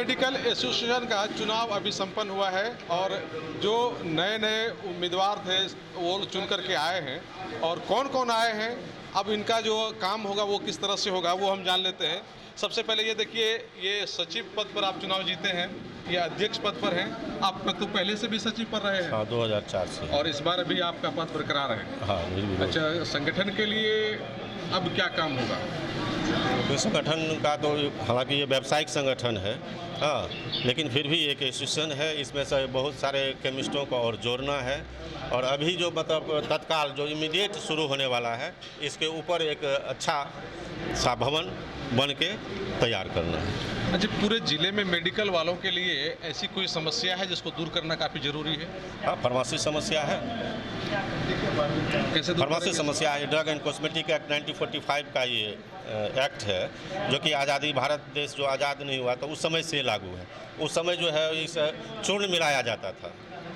Medical association का चुनाव अभी संपन्न हुआ है और जो नए नए उम्मीदवार थे वो चुन करके आए हैं और कौन कौन आए हैं, अब इनका जो काम होगा वो किस तरह से होगा वो हम जान लेते हैं। सबसे पहले ये देखिए, ये सचिव पद पर आप चुनाव जीते हैं, ये अध्यक्ष पद पर हैं। आप तो पहले से भी सचिव पर रहे हैं? हाँ, 2004 से। और इस बार अभी आपका पद बरकरार है? हाँ, बिल्कुल। अच्छा, संगठन के लिए अब क्या काम होगा? तो संगठन का तो हालांकि ये व्यावसायिक संगठन है, हाँ, लेकिन फिर भी एक एसोसिएशन है। इसमें से बहुत सारे केमिस्टों को और जोड़ना है और अभी जो मतलब तत्काल जो इमीडिएट शुरू होने वाला है, इसके ऊपर एक अच्छा सा भवन बन के तैयार करना है। अच्छा, पूरे ज़िले में मेडिकल वालों के लिए ऐसी कोई समस्या है जिसको दूर करना काफ़ी ज़रूरी है? हाँ, फार्मेसी समस्या है। कैसे? फार्मेसी समस्या है। ड्रग एंड कॉस्मेटिक एक्ट 1945 का ये एक्ट है, जो कि आज़ादी भारत देश जो आज़ाद नहीं हुआ तो उस समय से लागू है। उस समय जो है इस चूर्ण मिलाया जाता था,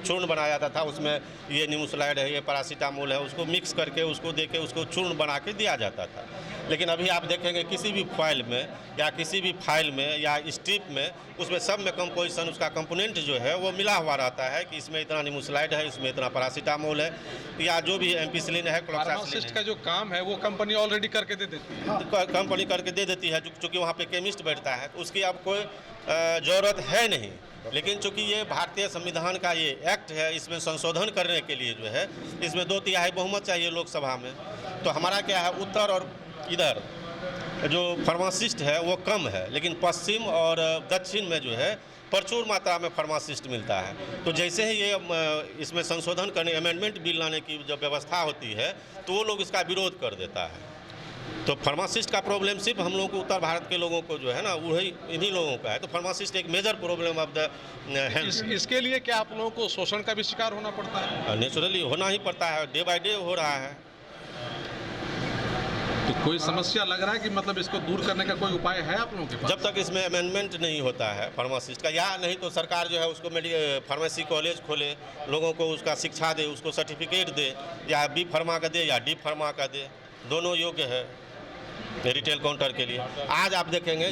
चूर्ण बनाया जाता था, उसमें ये न्यूमोसाइड है, ये पैरासीटामोल है, उसको मिक्स करके उसको दे के उसको चूर्ण बना के दिया जाता था। लेकिन अभी आप देखेंगे किसी भी फाइल में या किसी भी फाइल में या स्ट्रिप में, उसमें सब में कंपोजिशन, उसका कंपोनेंट जो है वो मिला हुआ रहता है कि इसमें इतना न्यूमोसाइड है, इसमें इतना पैरासीटामोल है या जो भी एम्पिसिलिन है, फार्मासिस्ट का जो काम है वो कंपनी ऑलरेडी करके दे देती है। कंपनी करके दे देती है, चूँकि वहाँ पे केमिस्ट बैठता है तो उसकी अब कोई ज़रूरत है नहीं। लेकिन चूँकि ये भारतीय संविधान का ये एक्ट है, इसमें संशोधन करने के लिए जो है इसमें 2/3 बहुमत चाहिए लोकसभा में। तो हमारा क्या है, उत्तर और इधर जो फार्मासिस्ट है वो कम है, लेकिन पश्चिम और दक्षिण में जो है प्रचुर मात्रा में फार्मासिस्ट मिलता है। तो जैसे ही ये इसमें संशोधन करने, अमेंडमेंट बिल लाने की जब व्यवस्था होती है तो वो लोग इसका विरोध कर देता है। तो फार्मासिस्ट का प्रॉब्लम सिर्फ हम लोगों को, उत्तर भारत के लोगों को जो है ना, वही इन्हीं लोगों का है। तो फार्मासिस्ट एक major problem of the health. इसके लिए क्या आप लोगों को शोषण का भी शिकार होना पड़ता है? नेचुरली होना ही पड़ता है, डे बाय डे हो रहा है। तो कोई समस्या लग रहा है कि मतलब इसको दूर करने का कोई उपाय है आप लोगों के पास? जब तक इसमें अमेंडमेंट नहीं होता है फार्मासिस्ट का, या नहीं तो सरकार जो है उसको फार्मेसी कॉलेज खोले, लोगों को उसका शिक्षा दे, उसको सर्टिफिकेट दे, या बी फार्मा का दे या डी फार्मा का दे, दोनों योग्य है रिटेल काउंटर के लिए। आज आप देखेंगे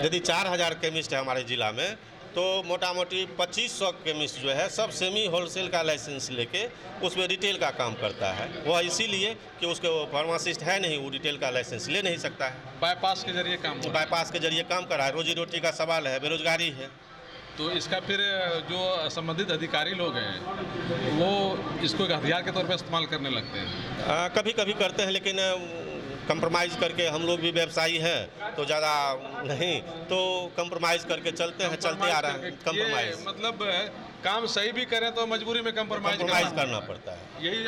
यदि 4000 केमिस्ट है हमारे ज़िला में, तो मोटा मोटी 2500 केमिस्ट जो है सब सेमी होलसेल का लाइसेंस लेके उसमें रिटेल का काम करता है। वह इसीलिए कि उसके फार्मासिस्ट है नहीं, वो रिटेल का लाइसेंस ले नहीं सकता है। बाईपास के जरिए काम? बाईपास के जरिए काम कर रहा है। रोजी रोटी का सवाल है, बेरोजगारी है। तो इसका फिर जो संबंधित अधिकारी लोग हैं वो इसको एक हथियार के तौर पर इस्तेमाल करने लगते हैं? कभी कभी करते हैं, लेकिन कंप्रोमाइज़ करके, हम लोग भी व्यवसायी हैं तो ज़्यादा नहीं, तो कंप्रोमाइज़ करके चलते हैं, चलते आ रहा है। कंप्रोमाइज़ मतलब काम सही भी करें तो मजबूरी में कंप्रोमाइज़ करना पड़ता है। यही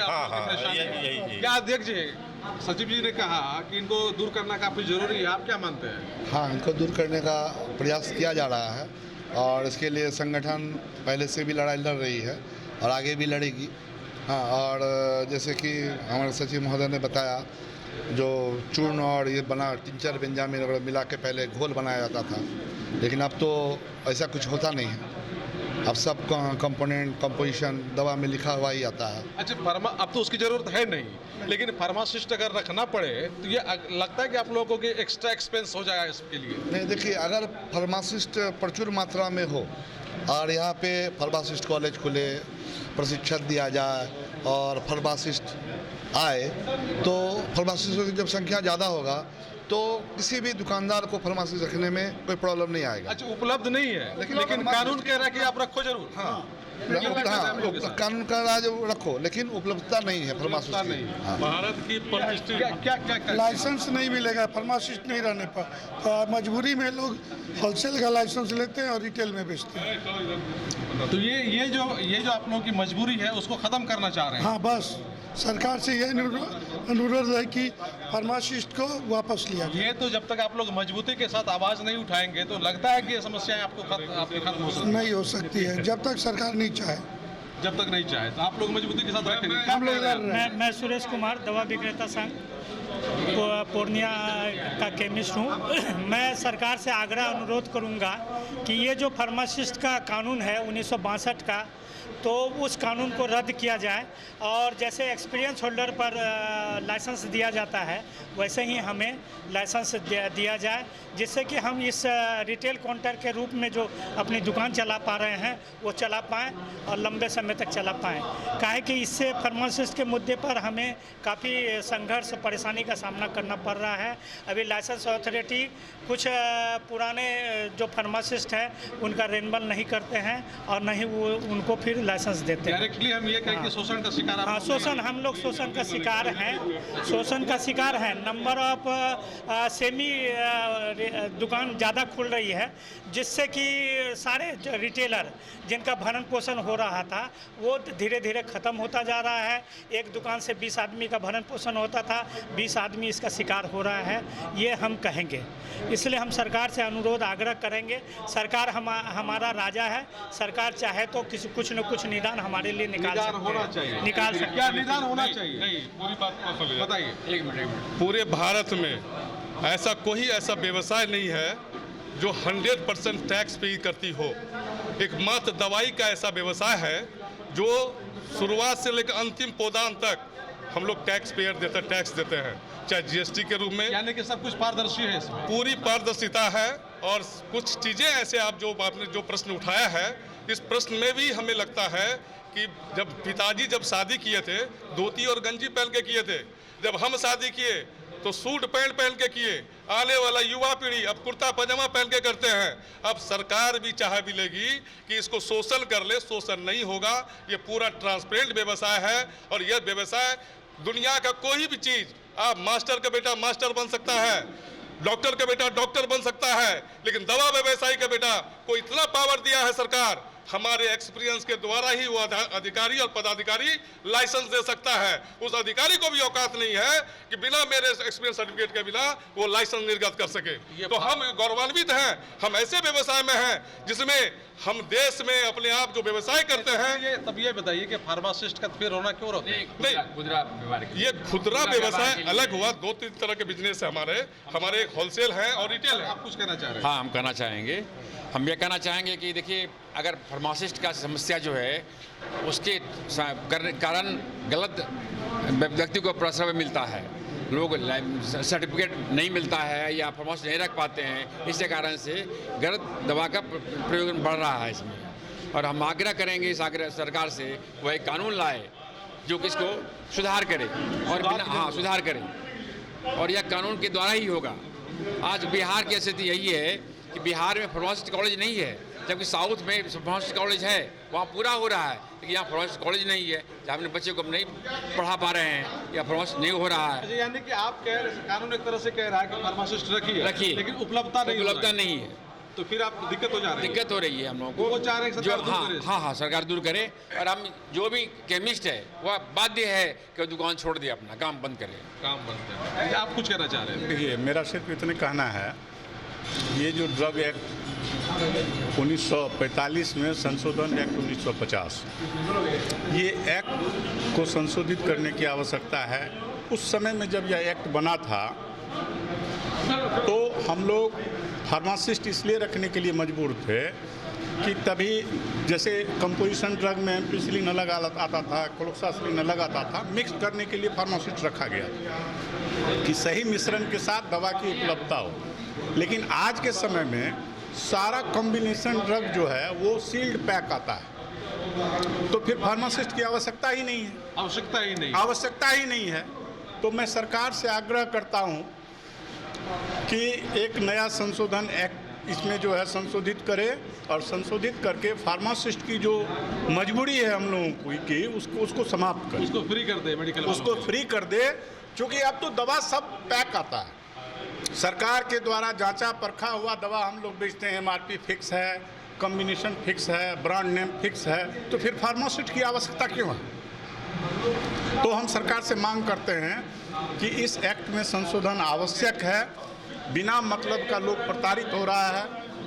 यही। क्या अध्यक्ष जी, सचिव जी ने कहा कि इनको दूर करना काफ़ी ज़रूरी है, आप क्या मानते हैं? हाँ, इनको दूर करने का प्रयास किया जा रहा है और इसके लिए संगठन पहले से भी लड़ाई लड़ रही है और आगे भी लड़ेगी। हाँ, और जैसे कि हमारे सचिव महोदय ने बताया, जो चूर्ण और ये बना टिंचर बेंजामिन वगैरह मिला के पहले घोल बनाया जाता था, लेकिन अब तो ऐसा कुछ होता नहीं है। अब सब कंपोनेंट, कंपोजिशन दवा में लिखा हुआ ही आता है। अच्छा, अब तो उसकी ज़रूरत है नहीं, लेकिन फार्मासिस्ट अगर रखना पड़े तो ये लगता है कि आप लोगों को एक्स्ट्रा एक्सपेंस हो जाएगा इसके लिए? नहीं, देखिए, अगर फार्मासिस्ट प्रचुर मात्रा में हो और यहाँ पे फार्मासिस्ट कॉलेज खुले, प्रशिक्षण दिया जाए और फार्मासिस्ट आए, तो फार्मासिस्टों की जब संख्या ज़्यादा होगा तो किसी भी दुकानदार को फार्मासिस्ट रखने में कोई प्रॉब्लम नहीं आएगा। अच्छा, उपलब्ध नहीं है, लेकिन कानून कह रहा है कि आप रखो जरूर। हाँ, कानून का राज रखो, लेकिन उपलब्धता नहीं है फार्मासिस्ट की। हाँ। भारत की प्रतिष्ठित क्या लाइसेंस नहीं मिलेगा फार्मासिस्ट नहीं रहने पर, तो मजबूरी में लोग होलसेल का लाइसेंस लेते हैं और रिटेल में बेचते हैं। तो ये जो आप लोगों की मजबूरी है उसको ख़त्म करना चाह रहे हैं? हाँ, बस सरकार से यह अनुरोध है कि फार्मासिस्ट को वापस लिया जाए। ये तो जब तक आप लोग मजबूती के साथ आवाज़ नहीं उठाएंगे तो लगता है कि ये समस्याएं आपको खत्म हो सकती नहीं हो सकती है जब तक सरकार नहीं चाहे। जब तक नहीं चाहे तो आप लोग मजबूती के साथ रखेंगे? हम लोग मैं सुरेश कुमार, दवा विक्रेता संघ। पूर्णिया का केमिस्ट हूँ। मैं सरकार से आग्रह अनुरोध करूँगा कि ये जो फार्मासिस्ट का कानून है 1962 का, तो उस कानून को रद्द किया जाए और जैसे एक्सपीरियंस होल्डर पर लाइसेंस दिया जाता है वैसे ही हमें लाइसेंस दिया जाए, जिससे कि हम इस रिटेल काउंटर के रूप में जो अपनी दुकान चला पा रहे हैं वो चला पाएँ और लंबे समय तक चला पाएँ। काहे कि इससे फार्मासिस्ट के मुद्दे पर हमें काफ़ी संघर्ष परेशानी का सामना करना पड़ रहा है। अभी लाइसेंस अथॉरिटी कुछ पुराने जो फार्मासिस्ट हैं उनका रेनबल नहीं करते हैं और न ही वो उनको फिर लाइसेंस देते हैं। डायरेक्टली हम ये कहें कि शोषण का शिकार हाँ, शोषण, हम लोग शोषण का शिकार हैं, शोषण का शिकार हैं। नंबर ऑफ सेमी दुकान ज़्यादा खुल रही है, जिससे कि सारे रिटेलर जिनका भरण पोषण हो रहा था वो धीरे धीरे ख़त्म होता जा रहा है। एक दुकान से 20 आदमी का भरण पोषण होता था, 20 आदमी इसका शिकार हो रहा है, ये हम कहेंगे। इसलिए हम सरकार से अनुरोध आग्रह करेंगे। सरकार हमारा राजा है, सरकार चाहे तो कुछ न कुछ निदान हमारे लिए निकाल सकते हैं। निकाल सकते हैं। क्या निदान होना चाहिए? नहीं, पूरी बात बताइए। एक मिनट। पूरे भारत में ऐसा कोई ऐसा व्यवसाय नहीं है जो 100% टैक्स पे करती हो। एकमात्र दवाई का ऐसा व्यवसाय है जो शुरुआत से लेकर अंतिम पौधान तक हम लोग टैक्स देते हैं, चाहे जीएसटी के रूप में। यानी कि सब कुछ पारदर्शी है इसमें? पूरी पारदर्शिता है। और कुछ चीज़ें ऐसे आपने जो प्रश्न उठाया है, इस प्रश्न में भी हमें लगता है कि जब पिताजी जब शादी किए थे धोती और गंजी पहन के किए थे, जब हम शादी किए तो सूट पैंट पहन के किए। आने वाला युवा पीढ़ी अब कुर्ता पजामा पहन के करते हैं। अब सरकार भी चाह भी लेगी कि इसको शोषण कर ले, शोषण नहीं होगा। ये पूरा ट्रांसपेरेंट व्यवसाय है और यह व्यवसाय दुनिया का कोई भी चीज़, आप मास्टर का बेटा मास्टर बन सकता है, डॉक्टर का बेटा डॉक्टर बन सकता है, लेकिन दवा व्यवसायी का बेटा को इतना पावर दिया है सरकार, हमारे एक्सपीरियंस के द्वारा ही वो अधिकारी और पदाधिकारी लाइसेंस दे सकता है। उस अधिकारी को भी औकात नहीं है कि बिना मेरे एक्सपीरियंस सर्टिफिकेट के बिना वो लाइसेंस निर्गत कर सके। तो हम गौरवान्वित हैं, हम ऐसे व्यवसाय में हैं जिसमें हम देश में अपने आप जो व्यवसाय करते हैं। तब ये बताइए कि फार्मासिस्ट का फिर होना क्यों रोकते हैं? नहीं, ये खुदरा व्यवसाय अलग हुआ। 2-3 तरह के बिजनेस है हमारे एक होलसेल है और रिटेल है। आप कुछ कहना चाह रहे हैं? हाँ, हम कहना चाहेंगे। हम ये कहना चाहेंगे कि देखिए, अगर फार्मासिस्ट का समस्या जो है उसके कारण गलत व्यक्ति को प्रसव मिलता है, लोग सर्टिफिकेट नहीं मिलता है या फार्मासिस्ट नहीं रख पाते हैं, इसी कारण से गलत दवा का प्रयोग बढ़ रहा है इसमें। और हम आग्रह करेंगे इस आग्रह सरकार से वह एक कानून लाए जो कि इसको सुधार करे और सुधार करे, और यह कानून के द्वारा ही होगा। आज बिहार की स्थिति यही है कि बिहार में फार्मासिस्ट कॉलेज नहीं है, जबकि साउथ में फार्मासिस्ट कॉलेज है, वहाँ पूरा हो रहा है, लेकिन यहाँ फार्मासिस्ट कॉलेज नहीं है, जहाँ अपने बच्चे को नहीं पढ़ा पा रहे हैं या फार्मासिस्ट नहीं हो रहा है। यानी कि आप कह रहे हैं कानून एक तरह से कह रहा है कि फार्मासिस्ट रखिए, लेकिन उपलब्धता नहीं है, तो फिर आप दिक्कत हो जा रही है। दिक्कत हो रही है हम लोगों को। वो चाह रहे हैं सरकार हाँ, सरकार दूर करे। और हम जो भी केमिस्ट है वह बाध्य है कि दुकान छोड़ दे, अपना काम बंद करे। आप कुछ कहना चाह रहे हैं? देखिए, मेरा सिर्फ इतने कहना है, ये जो ड्रग एक्ट 1945 में संशोधन एक्ट 1950, ये एक्ट को संशोधित करने की आवश्यकता है। उस समय में जब यह एक्ट बना था तो हम लोग फार्मासिस्ट इसलिए रखने के लिए मजबूर थे कि तभी जैसे कंपोजिशन ड्रग में एम्पिसिलिन अलग आता था, क्लोक्सासिलिन अलग आता था, मिक्स करने के लिए फार्मासिस्ट रखा गया कि सही मिश्रण के साथ दवा की उपलब्धता हो। लेकिन आज के समय में सारा कॉम्बिनेशन ड्रग जो है वो सील्ड पैक आता है, तो फिर फार्मासिस्ट की आवश्यकता ही नहीं है। आवश्यकता ही नहीं है। तो मैं सरकार से आग्रह करता हूं कि एक नया संशोधन एक्ट इसमें जो है संशोधित करे और संशोधित करके फार्मासिस्ट की जो मजबूरी है हम लोगों की उसको समाप्त करे, उसको फ्री कर दे, मेडिकल उसको फ्री कर दे। क्योंकि अब तो दवा सब पैक आता है, सरकार के द्वारा जांचा परखा हुआ दवा हम लोग बेचते हैं, एमआरपी फिक्स है, कॉम्बिनेशन फिक्स है, ब्रांड नेम फिक्स है, तो फिर फार्मासिस्ट की आवश्यकता क्यों है? तो हम सरकार से मांग करते हैं कि इस एक्ट में संशोधन आवश्यक है। बिना मतलब का लोग प्रताड़ित हो रहा है,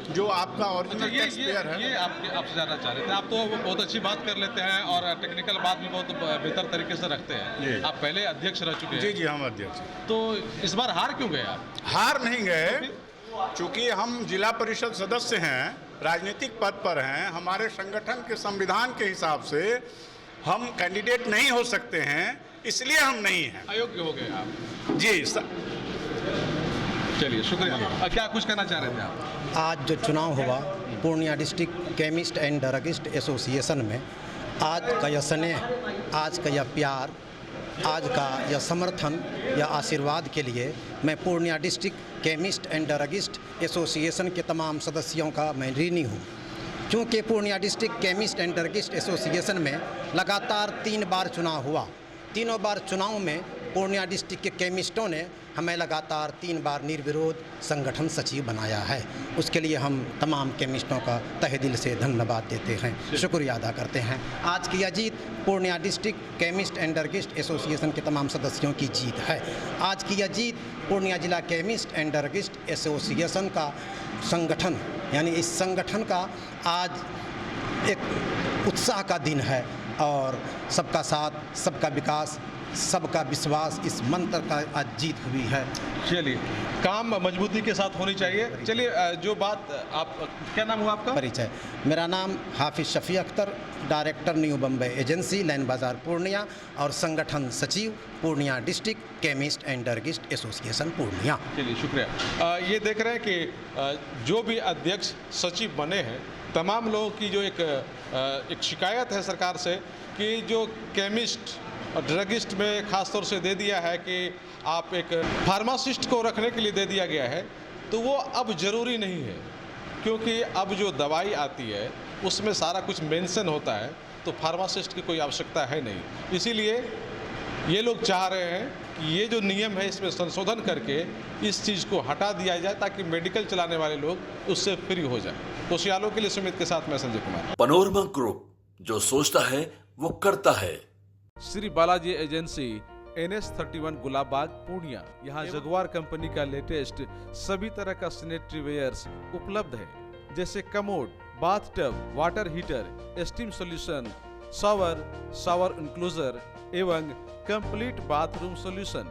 जो आपका ओरिजिनल टैक्स पेयर है। ये आपसे जानना चाह रहे थे। आप तो बहुत अच्छी बात कर लेते हैं और टेक्निकल बात भी बहुत बेहतर तरीके से रखते हैं। आप पहले अध्यक्ष रह चुके हैं। जी हम अध्यक्ष। तो इस बार हार क्यों गए आप? हार नहीं गए, चूँकि हम जिला परिषद सदस्य हैं, राजनीतिक पद पर हैं, हमारे संगठन के संविधान के हिसाब से हम कैंडिडेट नहीं हो सकते हैं, इसलिए हम नहीं हैं। अयोग्य हो गए आप? जी चलिए शुक्रिया। क्या कुछ कहना चाह रहे थे आप? आज जो चुनाव हुआ Purnia district chemist and druggist association में, आज का यह स्नेह, आज का यह प्यार, आज का यह समर्थन या आशीर्वाद के लिए मैं Purnia district chemist and druggist association के तमाम सदस्यों का मैं ऋणी हूँ। क्योंकि Purnia district chemist and druggist association में लगातार 3 बार चुनाव हुआ। तीनों बार चुनाव में पूर्णिया डिस्ट्रिक्ट के केमिस्टों ने हमें लगातार 3 बार निर्विरोध संगठन सचिव बनाया है। उसके लिए हम तमाम केमिस्टों का तहे दिल से धन्यवाद देते हैं, शुक्रिया अदा करते हैं। आज की यह जीत Purnia district chemist and druggist association के तमाम सदस्यों की जीत है। आज की यह जीत पूर्णिया जिला केमिस्ट एंड ड्रगिस्ट एसोसिएशन का संगठन, यानी इस संगठन का आज एक उत्साह का दिन है और सबका साथ, सबका विकास, सबका विश्वास, इस मंत्र का आज जीत हुई है। चलिए, काम मजबूती के साथ होनी चाहिए। चलिए, जो बात आप, क्या नाम हुआ आपका? परिचय, मेरा नाम Hafiz Shafi Akhtar, director new Bombay agency, line Bazar Purnia और संगठन सचिव Purnia district chemist and druggist association Purnia. चलिए शुक्रिया। ये देख रहे हैं कि जो भी अध्यक्ष सचिव बने हैं, तमाम लोगों की जो एक शिकायत है सरकार से कि जो केमिस्ट और ड्रगिस्ट में ख़ास तौर से दे दिया है कि आप एक फार्मासिस्ट को रखने के लिए दे दिया गया है, तो वो अब ज़रूरी नहीं है, क्योंकि अब जो दवाई आती है उसमें सारा कुछ मेंशन होता है, तो फार्मासिस्ट की कोई आवश्यकता है नहीं। इसीलिए ये लोग चाह रहे हैं कि ये जो नियम है इसमें संशोधन करके इस चीज़ को हटा दिया जाए, ताकि मेडिकल चलाने वाले लोग उससे फ्री हो जाए। कोशियालों के लिए सुमित के साथ मैं संजय कुमार। पनोरमा ग्रुप, जो सोचता है वो करता है। Shri Balaji agency, NS31 Gulabbagh Purnia. यहाँ जगुआर कंपनी का लेटेस्ट सभी तरह का सैनिटरी वेयर्स उपलब्ध है, जैसे commode, bathtub, water heater, steam solution, shower enclosure एवं कंप्लीट बाथरूम सॉल्यूशन।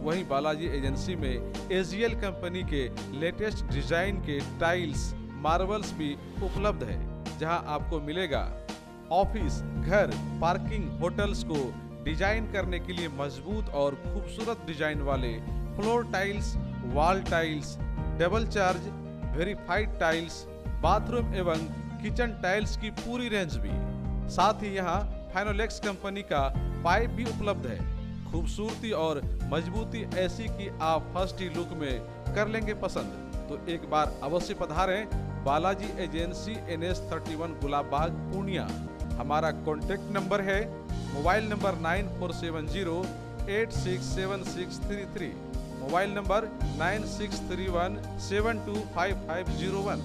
वहीं बालाजी एजेंसी में AGL कंपनी के लेटेस्ट डिजाइन के टाइल्स, मार्बल्स भी उपलब्ध है, जहां आपको मिलेगा ऑफिस, घर, पार्किंग, होटल्स को डिजाइन करने के लिए मजबूत और खूबसूरत डिजाइन वाले floor tiles, wall tiles, double charge verified tiles, bathroom एवं किचन टाइल्स की पूरी रेंज भी। साथ ही यहाँ फाइनोलेक्स कंपनी का पाइप भी उपलब्ध है। खूबसूरती और मजबूती ऐसी कि आप फर्स्ट ही लुक में कर लेंगे पसंद। तो एक बार अवश्य पधारें बालाजी एजेंसी, NS31 गुलाबबाग पूर्णिया। हमारा कॉन्टेक्ट नंबर है mobile number 9470867633, mobile number 9631725501।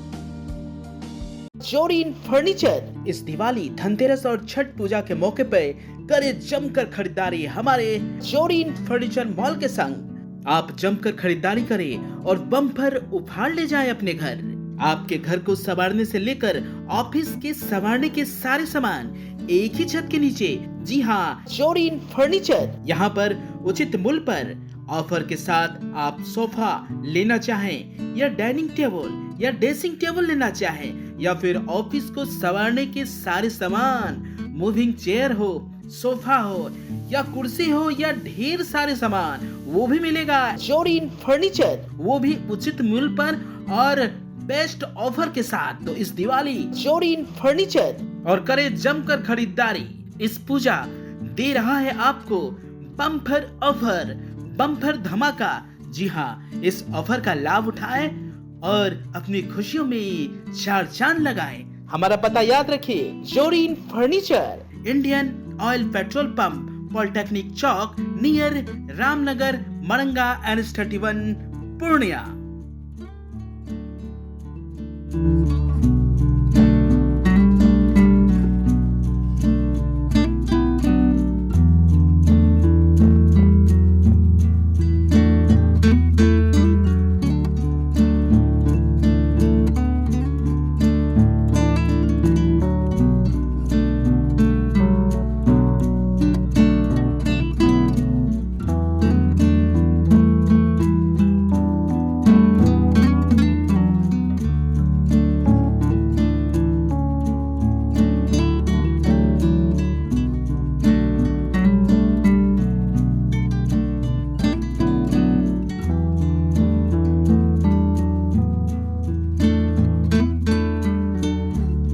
Zorin furniture इस दिवाली, धनतेरस और छठ पूजा के मौके पर करे जमकर खरीदारी हमारे जोरीन फर्नीचर मॉल के संग। आप जमकर खरीदारी करें और बम्पर उपहार ले जाएं अपने घर। आपके घर को संवारने से लेकर ऑफिस के संवारने के सारे सामान एक ही छत के नीचे। जी हाँ, जोरीन फर्नीचर। यहाँ पर उचित मूल्य पर ऑफर के साथ आप सोफा लेना चाहें या डाइनिंग टेबल या ड्रेसिंग टेबल लेना चाहें, या फिर ऑफिस को संवारने के सारे सामान, मूविंग चेयर हो, सोफा हो या कुर्सी हो या ढेर सारे सामान, वो भी मिलेगा जोरीन फर्नीचर, वो भी उचित मूल्य पर और बेस्ट ऑफर के साथ। तो इस दिवाली जोरीन फर्नीचर और करे जमकर खरीदारी। इस पूजा दे रहा है आपको बम्पर ऑफर, बम्पर धमाका। जी हाँ, इस ऑफर का लाभ उठाएं और अपनी खुशियों में चार चांद लगाएं। हमारा पता याद रखिए, Zorin furniture, Indian oil petrol pump, polytechnic चौक, नियर रामनगर, मरंगा NH31 पूर्णिया।